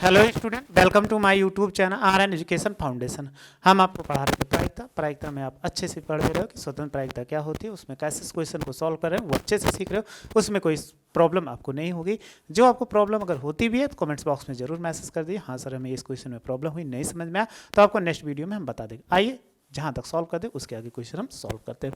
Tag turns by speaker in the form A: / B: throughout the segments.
A: Hello student, welcome to my YouTube channel RN education foundation. हम आपको पढ़ा रहे थे प्रायिकता में आप अच्छे से पढ़ रहे हो कि स्वतंत्र प्रायिकता क्या होती है, उसमें कैसे क्वेश्चन को सॉल्व कर रहे हो वो अच्छे से सीख रहे हो, उसमें कोई प्रॉब्लम आपको नहीं होगी। जो आपको प्रॉब्लम अगर होती भी है तो कमेंट्स बॉक्स में जरूर मैसेज कर दिए, हाँ सर हमें इस क्वेश्चन में प्रॉब्लम हुई, नहीं समझ में आया, तो आपको नेक्स्ट वीडियो में हम बता देंगे। आइए जहाँ तक सॉल्व कर दे उसके आगे क्वेश्चन हम सॉल्व करते हैं।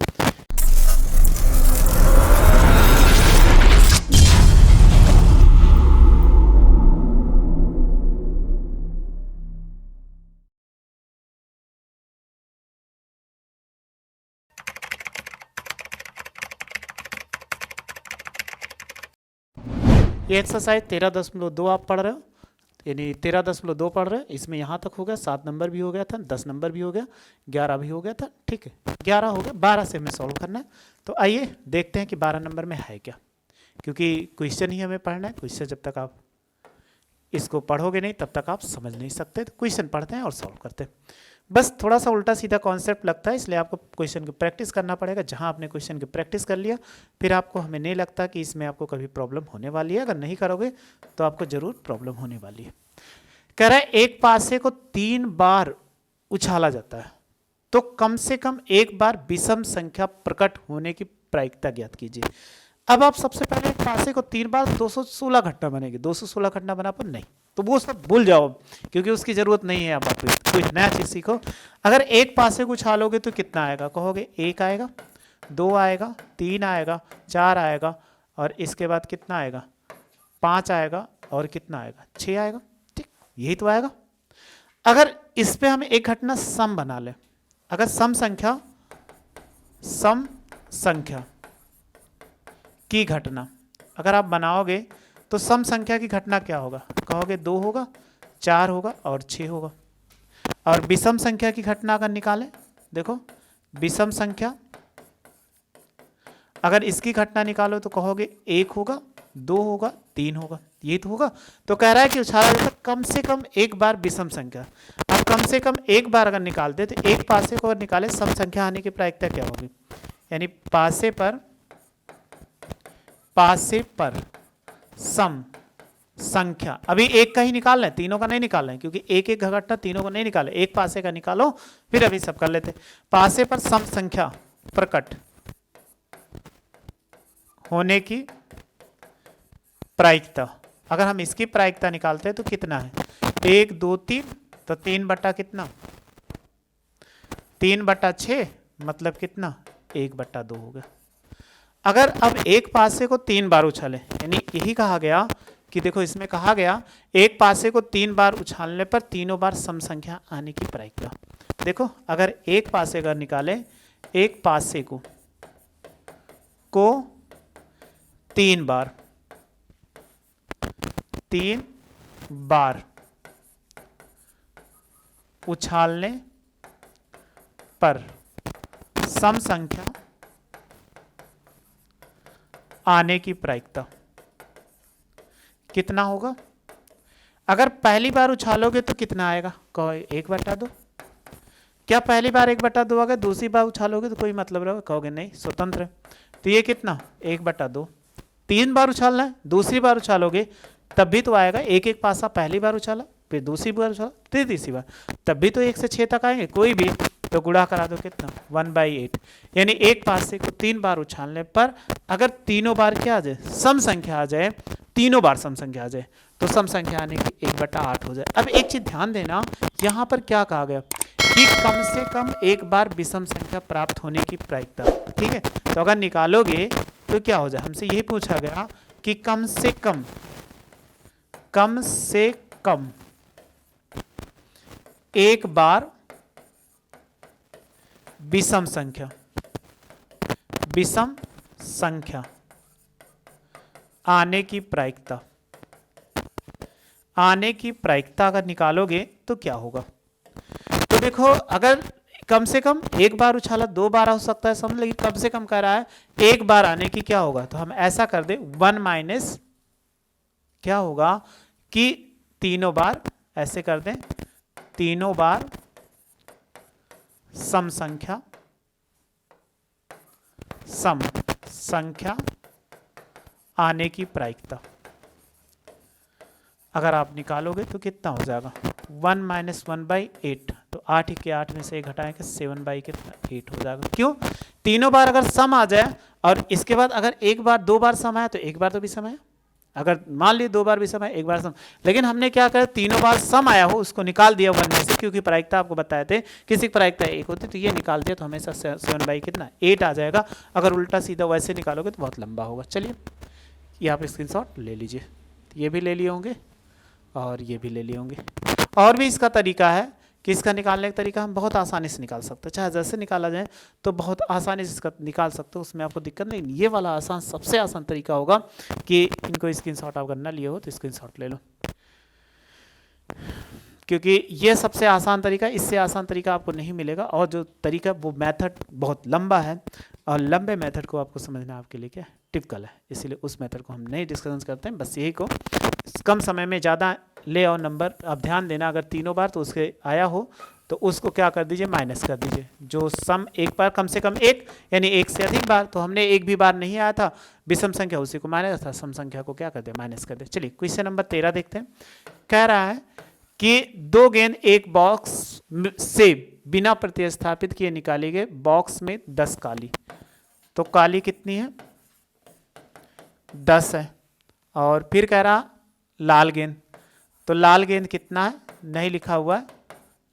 A: ये एक्सरसाइज 13.2 आप पढ़ रहे हो, यानी 13.2 पढ़ रहे हो। इसमें यहाँ तक हो गया, 7 नंबर भी हो गया था, 10 नंबर भी हो गया, 11 भी हो गया था। ठीक है, 11 हो गया, 12 से हमें सॉल्व करना है। तो आइए देखते हैं कि 12 नंबर में है क्या, क्योंकि क्वेश्चन ही हमें पढ़ना है। क्वेश्चन जब तक आप इसको पढ़ोगे नहीं तब तक आप समझ नहीं सकते। तो क्वेश्चन पढ़ते हैं और सॉल्व करते हैं। बस थोड़ा सा उल्टा सीधा कॉन्सेप्ट लगता है, इसलिए आपको क्वेश्चन की प्रैक्टिस करना पड़ेगा। जहां आपने क्वेश्चन की प्रैक्टिस कर लिया फिर आपको, हमें नहीं लगता कि इसमें आपको कभी प्रॉब्लम होने वाली है। अगर नहीं करोगे तो आपको जरूर प्रॉब्लम होने वाली है। कह रहा है एक पासे को 3 बार उछाला जाता है तो कम से कम एक बार विषम संख्या प्रकट होने की प्रायिकता ज्ञात कीजिए। अब आप सबसे पहले एक पासे को 3 बार 216 घटना बनेगी। 216 घटना बना पर नहीं, तो वो सब भूल जाओ क्योंकि उसकी जरूरत नहीं है। अब आप कुछ नया चीज सीखो। अगर एक पासे को उछालोगे तो कितना आएगा, कहोगे 1 आएगा, 2 आएगा, 3 आएगा, 4 आएगा, और इसके बाद कितना आएगा 5 आएगा, और कितना आएगा 6 आएगा। ठीक, यही तो आएगा। अगर इस पे हम एक घटना सम बना लें, अगर सम संख्या की घटना अगर आप बनाओगे तो सम संख्या की घटना क्या होगा, कहोगे 2 होगा, 4 होगा और 6 होगा। और विषम संख्या की घटना अगर निकालें, देखो विषम संख्या अगर इसकी घटना निकालो तो कहोगे 1 होगा, 2 होगा, 3 होगा, ये तो होगा। तो कह रहा है कि उछाला जाता कम से कम एक बार विषम संख्या। अब कम से कम एक बार अगर निकालते तो एक पासे को अगर निकाले सम संख्या आने की प्रायिकता क्या होगी, यानी पासे पर सम संख्या। अभी एक का ही निकाल लें, तीनों का नहीं निकाल रहे क्योंकि एक एक घटना तीनों को नहीं निकाले, एक पासे का निकालो फिर अभी सब कर लेते। पासे पर सम संख्या प्रकट होने की प्रायिकता, अगर हम इसकी प्रायिकता निकालते हैं तो कितना है 1 2 3, तो 3 बटा कितना 3 बटा 6 मतलब कितना 1 बटा 2 हो गया। अगर अब एक पासे को 3 बार उछाले, यानी यही कहा गया कि देखो इसमें कहा गया एक पासे को 3 बार उछालने पर तीनों बार सम संख्या आने की प्रायिकता। देखो अगर एक पासे अगर निकाले, एक पासे को 3 बार उछालने पर सम संख्या आने की प्रायिकता कितना होगा। अगर पहली बार उछालोगे तो कितना आएगा, कहो 1 बटा 2। क्या पहली बार 1 बटा 2 आ गया, दूसरी बार उछालोगे तो कोई मतलब रहोगे, कहोगे नहीं स्वतंत्र है। तो ये कितना 1 बटा 2। 3 बार उछालना है, दूसरी बार उछालोगे तब भी तो आएगा, एक एक पासा पहली बार उछाला, फिर दूसरी बार उछाला, फिर तीसरी बार, तब भी तो 1 से 6 तक आएंगे कोई भी, तो गुणा करा दो कितना 1/8। यानी एक पासे को 3 बार उछालने पर अगर तीनों बार क्या आ जाए सम संख्या आ जाए, तीनों बार सम संख्या आ जाए तो सम संख्या आने की 1/8 हो जाए। अब एक चीज ध्यान देना, यहाँ पर क्या कहा गया कि कम से कम एक बार विषम संख्या प्राप्त होने की प्रायिकता। ठीक है, तो अगर निकालोगे तो क्या हो जाए, हमसे यही पूछा गया कि कम से कम एक बार विषम संख्या आने की प्रायिकता अगर निकालोगे तो क्या होगा। तो देखो अगर कम से कम एक बार उछाला, 2 बार हो सकता है समझ, लेकिन कम से कम कह रहा है एक बार आने की क्या होगा, तो हम ऐसा कर दे 1 माइनस क्या होगा कि तीनों बार, ऐसे कर दें तीनों बार सम संख्या आने की प्रायिकता। अगर आप निकालोगे तो कितना हो जाएगा 1 माइनस 1/8, तो 8 के 8 में से 1 घटाएंगे 7 बाई कितना 8 हो जाएगा। क्यों? तीनों बार अगर सम आ जाए और इसके बाद अगर एक बार दो बार सम आया तो एक बार तो भी सम आया, अगर मान ली दो बार भी सम आया एक बार सम, लेकिन हमने क्या करा तीनों बार सम आया हो उसको निकाल दिया 1 में से, क्योंकि प्रायिकता आपको बताए थे किसी की प्रायिकता 1 होती तो ये निकाल दिया तो हमेशा 7 बाई कितना 8 आ जाएगा। अगर उल्टा सीधा वैसे निकालोगे तो बहुत लंबा होगा। चलिए ये आप स्क्रीनशॉट ले लीजिए, ये भी ले लिए होंगे और ये भी ले लिए होंगे। और भी इसका तरीका है कि इसका निकालने का तरीका हम बहुत आसानी से निकाल सकते हैं, चाहे जैसे निकाला जाए तो बहुत आसानी से इसका निकाल सकते हो, उसमें आपको दिक्कत नहीं। ये वाला आसान सबसे आसान तरीका होगा कि इनको स्क्रीनशॉट अगर ना लिए हो तो स्क्रीनशॉट ले लो, क्योंकि ये सबसे आसान तरीका, इससे आसान तरीका आपको नहीं मिलेगा। और जो तरीका वो मेथड बहुत लंबा है और लंबे मेथड को आपको समझना आपके लिए क्या टिपिकल है, इसीलिए उस मेथड को हम नहीं डिस्कशन करते हैं। बस यही को कम समय में ज़्यादा ले आओ नंबर। अब ध्यान देना अगर तीनों बार तो उसके आया हो तो उसको क्या कर दीजिए माइनस कर दीजिए, जो सम एक बार कम से कम एक यानी एक से अधिक बार, तो हमने एक भी बार नहीं आया था विषम संख्या उसी को माइनस था, सम संख्या को क्या कर दे माइनस कर दे। चलिए क्वेश्चन नंबर 13 देखते हैं। कह रहा है कि दो गेंद एक बॉक्स से बिना प्रतिस्थापित किए निकाली गए, बॉक्स में 10 काली, तो काली कितनी है 10 है। और फिर कह रहा लाल गेंद, तो लाल गेंद कितना है नहीं लिखा हुआ है,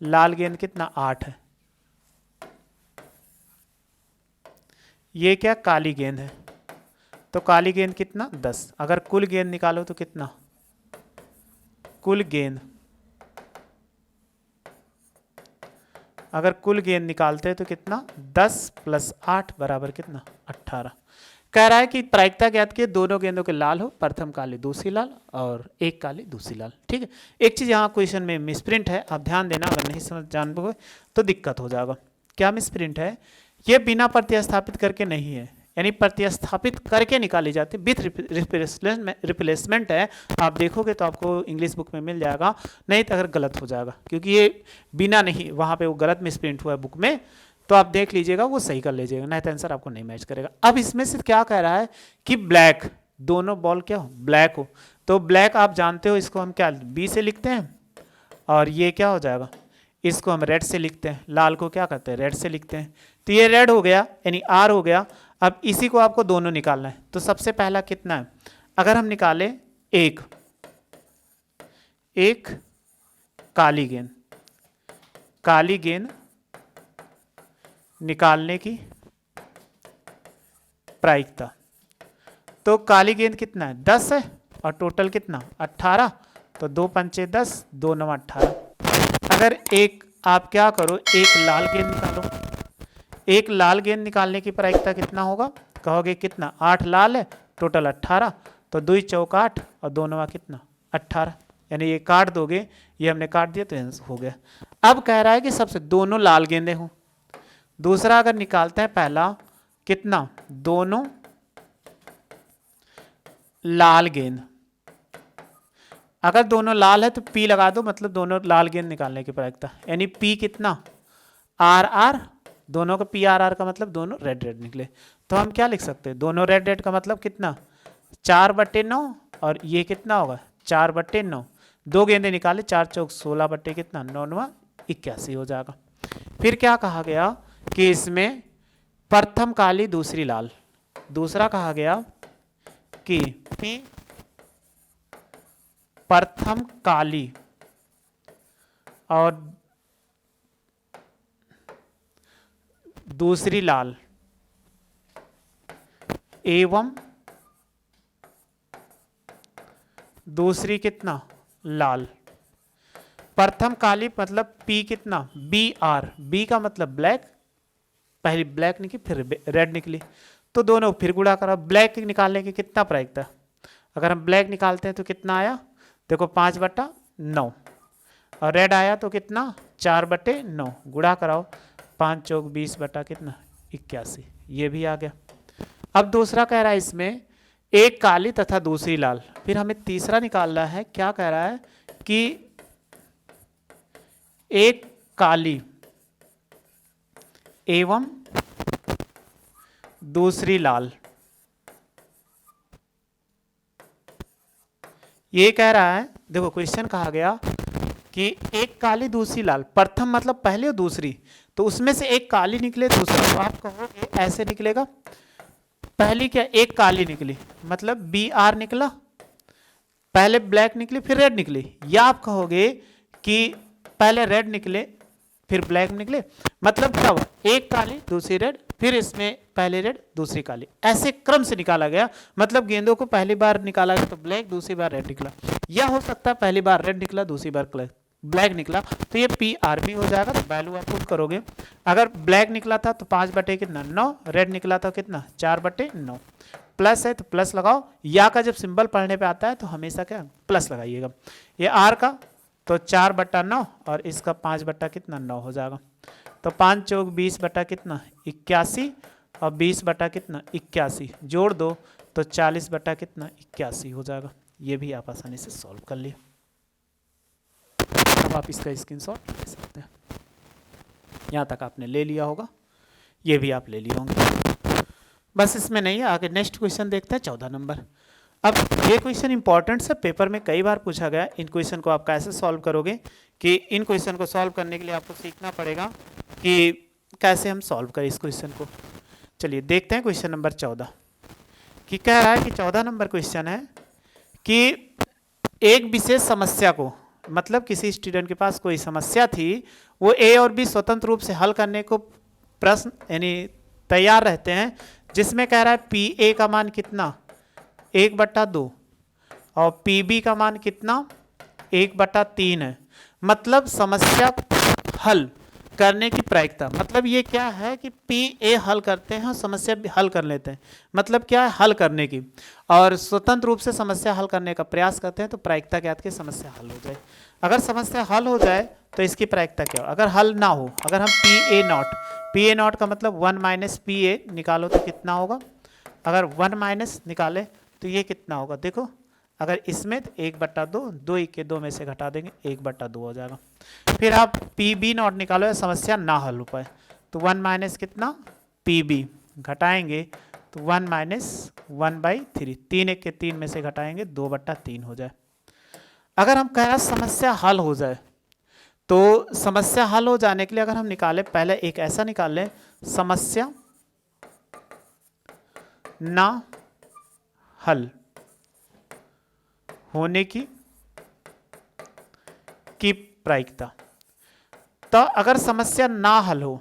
A: लाल गेंद कितना 8 है। ये क्या काली गेंद है, तो काली गेंद कितना 10। अगर कुल गेंद निकालो तो कितना, कुल गेंद अगर कुल गेंद निकालते हैं तो कितना 10 + 8 बराबर कितना 18। कह रहा है कि प्रायिकता ज्ञात किए दोनों गेंदों के लाल हो, प्रथम काली दूसरी लाल और एक काली दूसरी लाल। ठीक है, एक चीज यहाँ क्वेश्चन में मिसप्रिंट है, आप ध्यान देना, अगर नहीं समझ जान पाओगे तो दिक्कत हो जाएगा। क्या मिसप्रिंट है, ये बिना प्रतिस्थापित करके नहीं है, यानी प्रतिस्थापित करके निकाली जाती है, विथ रिप्लेसमेंट है। आप देखोगे तो आपको इंग्लिश बुक में मिल जाएगा, नहीं तो अगर गलत हो जाएगा क्योंकि ये बिना नहीं, वहाँ पे वो गलत मिसप्रिंट हुआ है बुक में, तो आप देख लीजिएगा वो सही कर लीजिएगा, नहीं तो आंसर आपको नहीं मैच करेगा। अब इसमें से क्या कह रहा है कि ब्लैक, दोनों बॉल क्या हो ब्लैक हो, तो ब्लैक आप जानते हो इसको हम क्या बी से लिखते हैं, और ये क्या हो जाएगा इसको हम रेड से लिखते हैं, लाल को क्या करते हैं रेड से लिखते हैं, तो ये रेड हो गया यानी आर हो गया। अब इसी को आपको दोनों निकालना है, तो सबसे पहला कितना है, अगर हम निकालें एक काली गेंद, काली गेंद निकालने की प्रायिकता, तो काली गेंद कितना है 10 है और टोटल कितना 18, तो 2 पंचे 10 2 9 18। अगर एक आप क्या करो एक लाल गेंद निकालो, एक लाल गेंद निकालने की प्रायिकता कितना होगा, कहोगे कितना 8 लाल है टोटल 18, तो 2 चौक 8 और 2 9 कितना 18, यानी ये काट दोगे, ये हमने काट दिया तो हो गया। अब कह रहा है कि सबसे दोनों लाल गेंदे हों, दूसरा अगर निकालते हैं पहला कितना दोनों लाल गेंद, अगर दोनों लाल है तो P लगा दो, मतलब दोनों लाल गेंद निकालने की प्रायिकता, यानी P कितना RR, दोनों का PRR का मतलब दोनों रेड रेड निकले, तो हम क्या लिख सकते हैं दोनों रेड रेड का मतलब कितना 4/9, और ये कितना होगा 4/9, दो गेंदे निकाले 4 चौक 16 बट्टे कितना 9 9 81 हो जाएगा। फिर क्या कहा गया कि इसमें प्रथम काली दूसरी लाल, दूसरा कहा गया कि प्रथम काली और दूसरी लाल एवं दूसरी कितना लाल, प्रथम काली मतलब P कितना BR, B का मतलब ब्लैक, पहली ब्लैक निकली फिर रेड निकली, तो दोनों फिर गुणा करा, ब्लैक निकालने की कितना प्रायिकता, अगर हम ब्लैक निकालते हैं तो कितना आया देखो 5/9, और रेड आया तो कितना 4/9, गुणा कराओ 5 चौक 20 बटा कितना 81, ये भी आ गया। अब दूसरा कह रहा है इसमें एक काली तथा दूसरी लाल, फिर हमें तीसरा निकालना है, क्या कह रहा है कि एक काली एवं दूसरी लाल, ये कह रहा है, देखो क्वेश्चन कहा गया कि एक काली दूसरी लाल, प्रथम मतलब पहले और दूसरी, तो उसमें से एक काली निकले दूसरा, तो आप कहोगे ऐसे निकलेगा, पहली क्या एक काली निकली मतलब बी आर निकला, पहले ब्लैक निकली फिर रेड निकली, या आप कहोगे कि पहले रेड निकले फिर ब्लैक निकले, मतलब क्या हुआ एक काली दूसरी रेड फिर इसमें पहले रेड दूसरी काली, ऐसे क्रम से निकाला गया, मतलब गेंदों को पहली बार निकाला गया तो ब्लैक, दूसरी बार रेड निकला, या हो सकता है पहली बार रेड निकला दूसरी बार ब्लैक निकला, तो ये पी आर बी हो जाएगा। तो वैल्यू आप पुट करोगे, अगर ब्लैक निकला था तो 5 बटे कितना 9, रेड निकला था कितना 4 बटे 9, प्लस है तो प्लस लगाओ, या का जब सिंबल पढ़ने पे आता है तो हमेशा क्या प्लस लगाइएगा, ये आर का तो 4 बटा 9 और इसका 5 बटा कितना 9 हो जाएगा, तो 5 चौक 20 बटा कितना 81 और 20 बटा कितना 81 जोड़ दो तो 40 बटा कितना 81 हो जाएगा। ये भी आप आसानी से सॉल्व कर लिए। अब आप इसका स्क्रीनशॉट ले सकते हैं, यहाँ तक आपने ले लिया होगा, ये भी आप ले लिए होंगे। बस इसमें नहीं है, आगे नेक्स्ट क्वेश्चन देखते हैं 14 नंबर। अब ये क्वेश्चन इंपॉर्टेंट है, पेपर में कई बार पूछा गया। इन क्वेश्चन को आप कैसे सॉल्व करोगे कि इन क्वेश्चन को सॉल्व करने के लिए आपको सीखना पड़ेगा कि कैसे हम सॉल्व करें इस क्वेश्चन को। चलिए देखते हैं क्वेश्चन नंबर 14 कि कह रहा है कि 14 नंबर क्वेश्चन है कि एक विशेष समस्या को, मतलब किसी स्टूडेंट के पास कोई समस्या थी, वो ए और बी स्वतंत्र रूप से हल करने को प्रश्न यानी तैयार रहते हैं, जिसमें कह रहा है पी ए का मान कितना 1/2 और पी बी का मान कितना 1/3 है। मतलब समस्या हल करने की प्रायिकता, मतलब ये क्या है कि पी ए हल करते हैं और समस्या भी हल कर लेते हैं, मतलब क्या है हल करने की, और स्वतंत्र रूप से समस्या हल करने का प्रयास करते हैं तो प्रायिकता क्या आती है समस्या हल हो जाए। अगर समस्या हल हो जाए तो इसकी प्रायिकता क्या हो, अगर हल ना हो, अगर हम पी ए नॉट का मतलब 1 माइनस पी ए निकालो तो कितना होगा, अगर 1 माइनस निकाले तो ये कितना होगा, देखो अगर इसमें 1/2, 2 के 2 में से घटा देंगे 1/2 हो जाएगा। फिर आप पी बी नॉट निकालो, समस्या ना हल हो पाए तो 1 माइनस कितना पी बी घटाएंगे तो 1 माइनस 1/3, 3 1 के 3 में से घटाएंगे 2/3 हो जाए। अगर हम कह रहे हैं समस्या हल हो जाए, तो समस्या हल हो जाने के लिए अगर हम निकालें, पहले एक ऐसा निकाल लें समस्या ना हल होने की प्रायिकता। तो अगर समस्या ना हल हो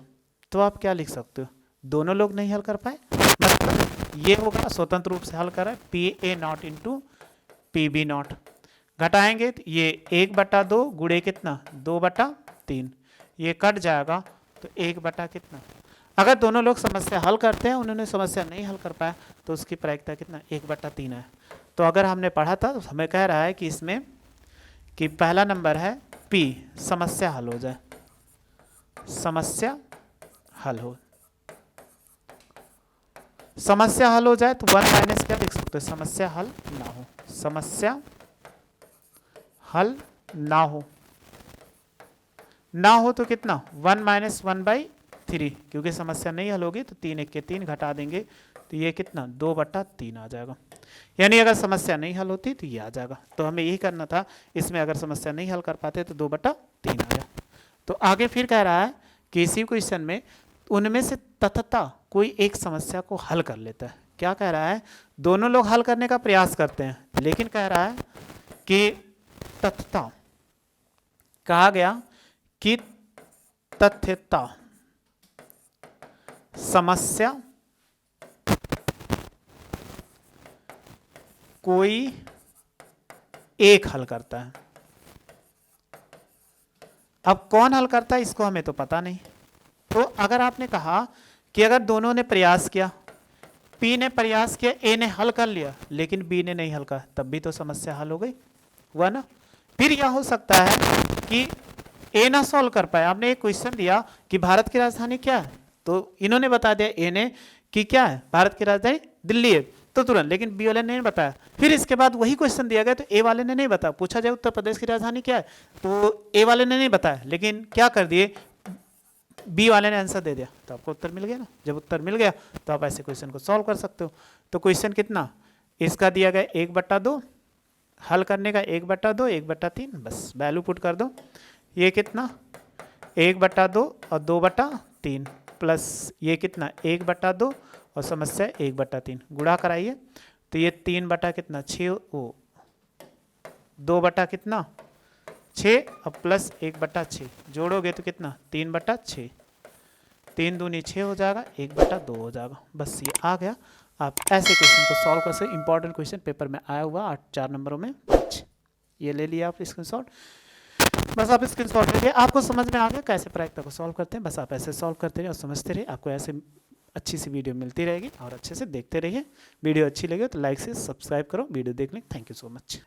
A: तो आप क्या लिख सकते हो, दोनों लोग नहीं हल कर पाए, मतलब ये होगा स्वतंत्र रूप से हल कर रहा है P A naught into P B naught, घटाएंगे तो ये 1/2 गुणे कितना 2/3, ये कट जाएगा तो 1 कितना, अगर दोनों लोग समस्या हल करते हैं, उन्होंने समस्या नहीं हल कर पाया तो उसकी प्रायिकता कितना 1/3 है। तो अगर हमने पढ़ा था तो हमें कह रहा है कि इसमें कि पहला नंबर है पी समस्या हल हो जाए, समस्या हल हो, समस्या हल हो जाए तो 1 माइनस क्या लिख सकते हैं, समस्या हल ना हो, समस्या हल ना हो, ना हो तो कितना 1 माइनस 1/3, क्योंकि समस्या नहीं हल होगी तो 3 1 के 3 घटा देंगे तो ये कितना 2/3 आ जाएगा। यानी अगर समस्या नहीं हल होती तो ये आ जाएगा, तो हमें यही करना था, इसमें अगर समस्या नहीं हल कर पाते तो 2/3 आ जाए। तो आगे फिर कह रहा है कि इसी क्वेश्चन में उनमें से तथता कोई एक समस्या को हल कर लेता है। क्या कह रहा है, दोनों लोग हल करने का प्रयास करते हैं, लेकिन कह रहा है कि तथता, कहा गया कि तथ्यता समस्या कोई एक हल करता है। अब कौन हल करता है इसको हमें तो पता नहीं, तो अगर आपने कहा कि अगर दोनों ने प्रयास किया, पी ने प्रयास किया, ए ने हल कर लिया लेकिन बी ने नहीं हल किया, तब भी तो समस्या हल हो गई, हुआ ना। फिर यह हो सकता है कि ए ना सॉल्व कर पाए, आपने एक क्वेश्चन दिया कि भारत की राजधानी क्या है, तो इन्होंने बता दिया ए ने कि क्या है भारत की राजधानी दिल्ली है, तो तुरंत, लेकिन बी वाले ने नहीं बताया। फिर इसके बाद वही क्वेश्चन दिया गया तो ए वाले ने नहीं बताया, पूछा जाए उत्तर प्रदेश की राजधानी क्या है तो ए वाले ने नहीं बताया, लेकिन क्या कर दिए बी वाले ने आंसर दे दिया, तो आपको उत्तर मिल गया ना। जब उत्तर मिल गया तो आप ऐसे क्वेश्चन को सॉल्व कर सकते हो। तो क्वेश्चन कितना, इसका दिया गया 1/2 हल करने का 1/2 1/3, बस वैल्यू पुट कर दो। ये कितना 1/2 और 2/3 प्लस ये कितना 1/2 और समस्या 1/3, गुणा कराइए तो ये 3 बटा कितना 6, ओ 2 बटा कितना 6 और प्लस 1/6, जोड़ोगे तो कितना 3/6, 3 दूनी 6 हो जाएगा, 1/2 हो जाएगा। बस ये आ गया। आप ऐसे क्वेश्चन को सॉल्व कर सकते। इंपॉर्टेंट क्वेश्चन पेपर में आया हुआ 4 नंबरों में 5। ये ले लिया आप स्क्रीनशॉट। बस आप स्क्रीनशॉट ले लिए। आपको समझ में आ गया कैसे प्रायिकता को सॉल्व करते हैं। बस आप ऐसे सॉल्व करते रहिए और समझते रहिए। आपको ऐसे अच्छी सी वीडियो मिलती रहेगी और अच्छे से देखते रहिए। वीडियो अच्छी लगे तो लाइक से सब्सक्राइब करो। वीडियो देखने थैंक यू सो मच।